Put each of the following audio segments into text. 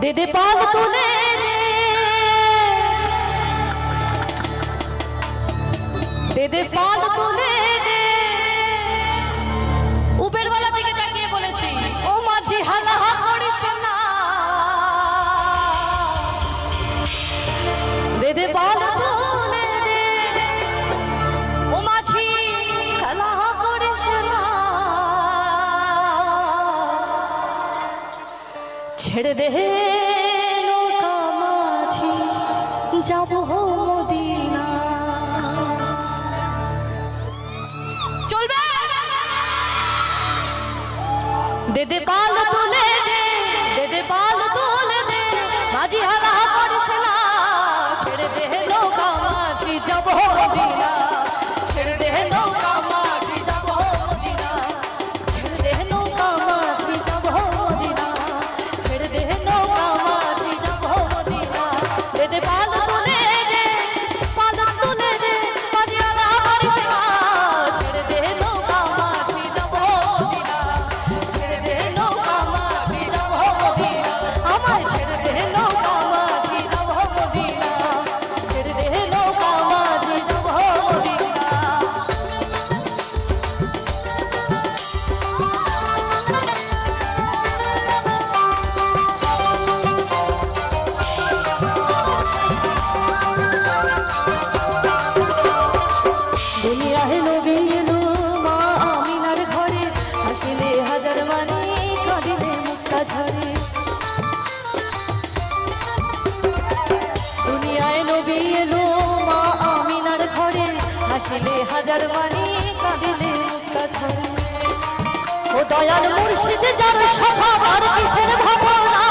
दे दे पाल तुले दे दे पाल तुले दे उबेर वाला दिके ताकिয়ে বলেছি ও মাঝি হালাহা করিস না दे दे पाल तुले दे ও মাঝি হালাহা করিস না ছেড়ে দে নৌকা মাঝি যাবো মদিনা চলবে দে দে পাল তুলে দে পাল তুলে দে মাঝি হালা করিস না ছেড়ে দে নৌকা মাঝি যাবো মদিনা ছেড়ে দে নৌকা মাঝি যাবো মদিনা ছেড়ে দে নৌকা মাঝি যাবো মদিনা ছেড়ে দে নৌকা মাঝি যাবো মদিনা দে দে পাল তুলে দে পাল তুলে দে মাঝি হালা করিস না ছেড়ে দে নৌকা মাঝি যাবো মদিনা ছেড়ে দে নৌকা মাঝি যাবো মদিনা আমার ছেড়ে দে নৌকা মাঝি যাবো মদিনা ছেড়ে দে নৌকা মাঝি যাবো মদিনা দুনিয়ায় নবী এলো মা আমিনার ঘরে হাসিলে হাজার মানি কাঁদিলে মুক্তা ঝরে দুনিয়ায় নবী এলো মা আমিনার ঘরে হাসিলে হাজার মানি কাঁদিলে মুক্তা ঝরে ও দয়াল মুর্শিদ যার সখা তার কিসের ভাবনা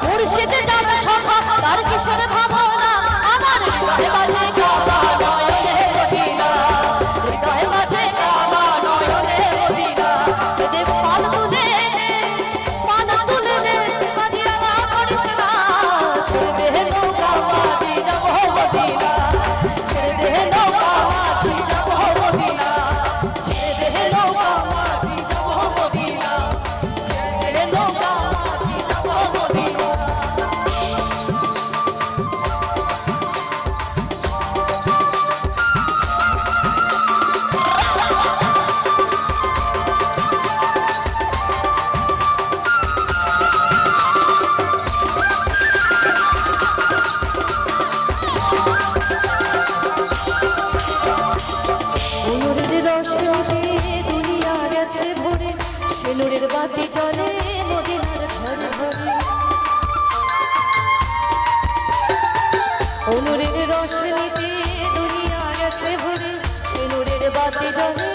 মুর্শিদ যার সখা তার কিসের ভাবনা আমার হৃদয় মাঝে কাবা নয়নে মদিনা হৃদয় মাঝে কাবা নয়নে মদিনা দে পাল তুলে দে পাল তুলে দে মাঝি হালা করিস না ছেড়ে দে নৌকা মাঝি যাবো মদিনা ছেড়ে দে নৌকা মাঝি যাবো মদিনা ছেড়ে দে নৌকা মাঝি যাবো মদিনা ছেড়ে দে নৌকা মাঝি যাবো মদিনা নূরের রোশনে দুনিয়া গেছে ভরে সে নূরের বাতি জ্বলে মদিনার ঘরে ঘরে নূরের রোশনীতে দুনিয়া গেছে ভরে সে নূরের বাতি জ্বলে